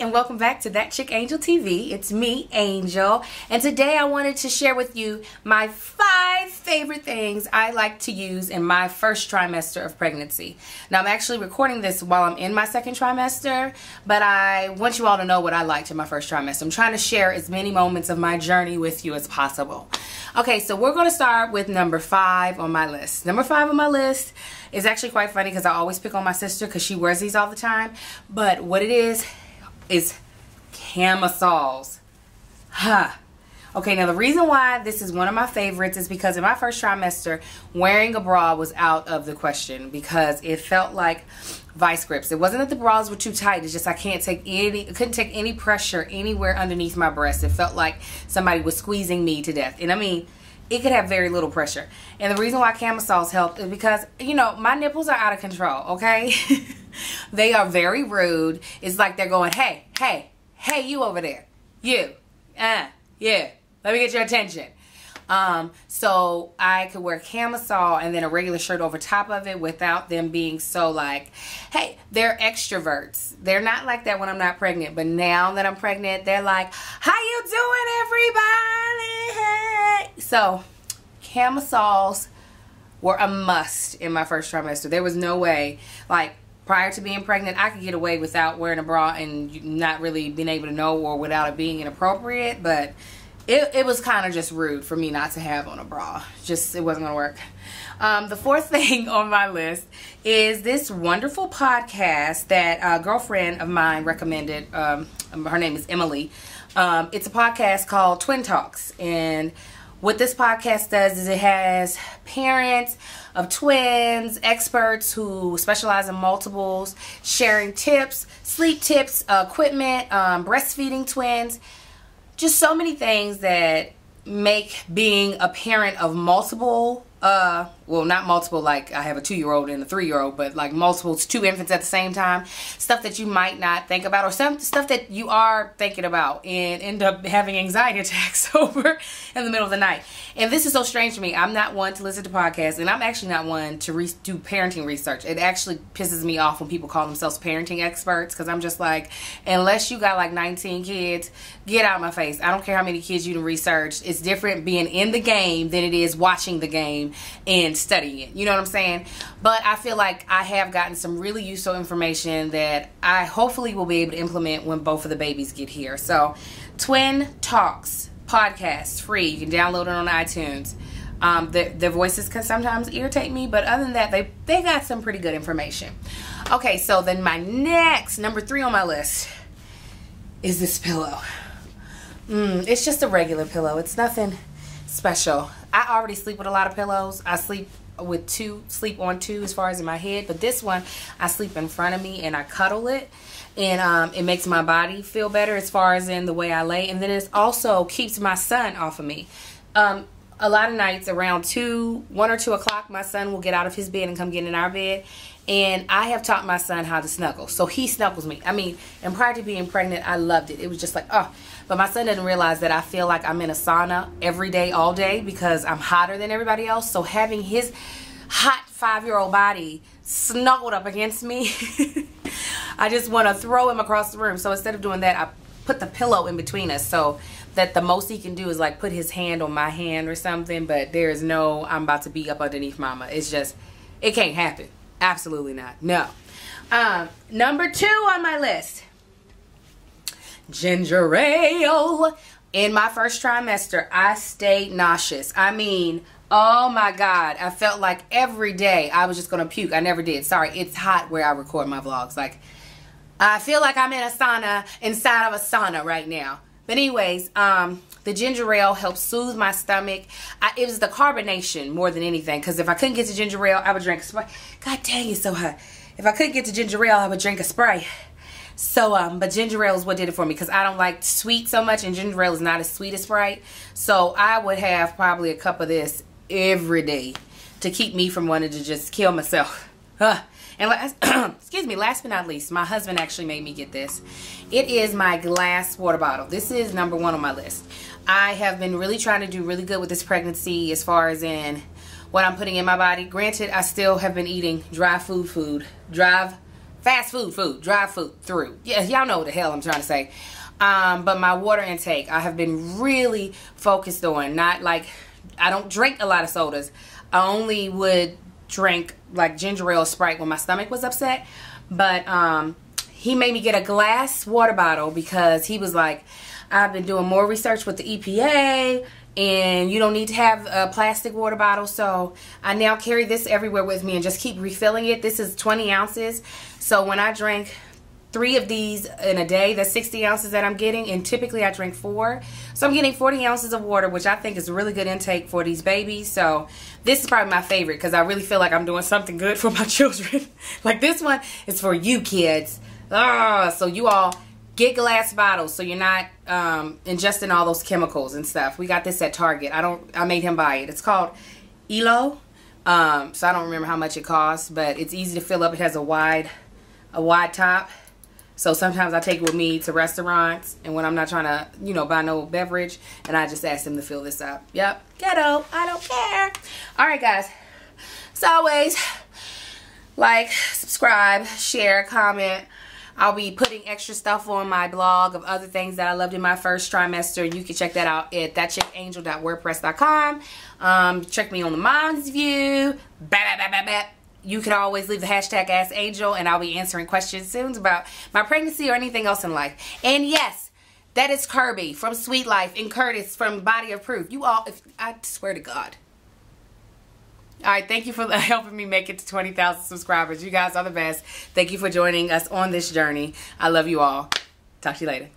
and welcome back to That Chick Angel TV. It's me, Angel, and today I wanted to share with you my 5 favorite things I like to use in my first trimester of pregnancy. Now, I'm actually recording this while I'm in my second trimester, but I want you all to know what I liked in my first trimester. I'm trying to share as many moments of my journey with you as possible. Okay, so we're going to start with number 5 on my list. Number 5 on my list is actually quite funny because I always pick on my sister because she wears these all the time. But what it is camisoles. Huh. Okay, now the reason why this is one of my favorites is because in my first trimester, wearing a bra was out of the question because it felt like vice grips. It wasn't that the bras were too tight, it's just I couldn't take any pressure anywhere underneath my breast. It felt like somebody was squeezing me to death. And I mean, it could have very little pressure. And the reason why camisoles helped is because, you know, my nipples are out of control, okay? They are very rude. It's like they're going, hey, hey, hey, you over there. You. Yeah. Let me get your attention. So I could wear camisole and then a regular shirt over top of it without them being so like, hey, they're extroverts. They're not like that when I'm not pregnant, but now that I'm pregnant, they're like, how you doing, everybody? Hey. So camisoles were a must in my first trimester. There was no way, like, prior to being pregnant, I could get away without wearing a bra and not really being able to know, or without it being inappropriate, but it was kind of just rude for me not to have on a bra. Just, it wasn't gonna work. The 4th thing on my list is this wonderful podcast that a girlfriend of mine recommended. Her name is Emily. It's a podcast called Twin Talks, and what this podcast does is it has parents of twins, experts who specialize in multiples, sharing tips, sleep tips, equipment, breastfeeding twins, just so many things that make being a parent of multiple, well, not multiple like I have a 2-year-old and a 3-year-old, but like multiple, 2 infants at the same time, stuff that you might not think about, or some stuff that you are thinking about and end up having anxiety attacks over in the middle of the night. And this is so strange to me. I'm not one to listen to podcasts, and I'm actually not one to do parenting research. It actually pisses me off when people call themselves parenting experts, because I'm just like, unless you got like 19 kids, get out of my face. I don't care how many kids you research. It's different being in the game than it is watching the game and studying it. You know what I'm saying? But I feel like I have gotten some really useful information that I hopefully will be able to implement when both of the babies get here. So, Twin Talks podcast, free. You can download it on iTunes. Their voices can sometimes irritate me, but other than that, they got some pretty good information. Okay, so then my next, number 3 on my list, is this pillow. It's just a regular pillow. It's nothing special. I already sleep with a lot of pillows. I sleep with 2, sleep on 2 as far as in my head, but this one I sleep in front of me and I cuddle it, and it makes my body feel better as far as in the way I lay, and then it also keeps my son off of me. A lot of nights around 1 or 2 o'clock, my son will get out of his bed and come get in our bed, and I have taught my son how to snuggle, so he snuggles me. I mean, and prior to being pregnant, I loved it. It was just like, oh. But my son doesn't realize that I feel like I'm in a sauna every day, all day, because I'm hotter than everybody else. So having his hot 5-year-old body snuggled up against me, I just want to throw him across the room. So instead of doing that, I put the pillow in between us so that the most he can do is like put his hand on my hand or something. But there is no, I'm about to be up underneath mama. It's just, it can't happen. Absolutely not. No. Number 2 on my list. Ginger ale. In my first trimester, I stayed nauseous. I mean, oh my God, I felt like every day I was just gonna puke. I never did. Sorry, it's hot where I record my vlogs. Like, I feel like I'm in a sauna, inside of a sauna right now. But anyways, the ginger ale helps soothe my stomach. It was the carbonation more than anything, because if I couldn't get to ginger ale, I would drink a Sprite. God dang, it's so hot. If I couldn't get to ginger ale, I would drink a Sprite. So, but ginger ale is what did it for me, because I don't like sweet so much, and ginger ale is not as sweet as Sprite. So I would have probably a cup of this every day to keep me from wanting to just kill myself. And excuse me, last but not least, my husband actually made me get this. It is my glass water bottle. This is number 1 on my list. I have been really trying to do really good with this pregnancy as far as in what I'm putting in my body. Granted, I still have been eating dry fast food, drive food through. Yeah, y'all know what the hell I'm trying to say. But my water intake, I have been really focused on. Not like, I don't drink a lot of sodas. I only would drink like ginger ale, Sprite when my stomach was upset. But he made me get a glass water bottle because he was like, I've been doing more research with the EPA and you don't need to have a plastic water bottle. So I now carry this everywhere with me and just keep refilling it. This is 20 ounces. So when I drink 3 of these in a day, that's 60 ounces that I'm getting, and typically I drink 4. So I'm getting 40 ounces of water, which I think is a really good intake for these babies. So this is probably my favorite because I really feel like I'm doing something good for my children. Like this one is for you kids. So you all get glass bottles so you're not ingesting all those chemicals and stuff. We got this at Target. I made him buy it. It's called ELO. So I don't remember how much it costs, but it's easy to fill up. It has a wide top. So sometimes I take it with me to restaurants, and when I'm not trying to, you know, buy no beverage, and I just ask them to fill this up. Yep, ghetto, I don't care. All right, guys. As always, like, subscribe, share, comment. I'll be putting extra stuff on my blog of other things that I loved in my first trimester. You can check that out at thatchickangel.wordpress.com. Check me on the Mom's View. You can always leave the hashtag AskAngel, and I'll be answering questions soon about my pregnancy or anything else in life. And yes, that is Kirby from Sweet Life and Curtis from Body of Proof. You all, I swear to God. All right, thank you for helping me make it to 20,000 subscribers. You guys are the best. Thank you for joining us on this journey. I love you all. Talk to you later.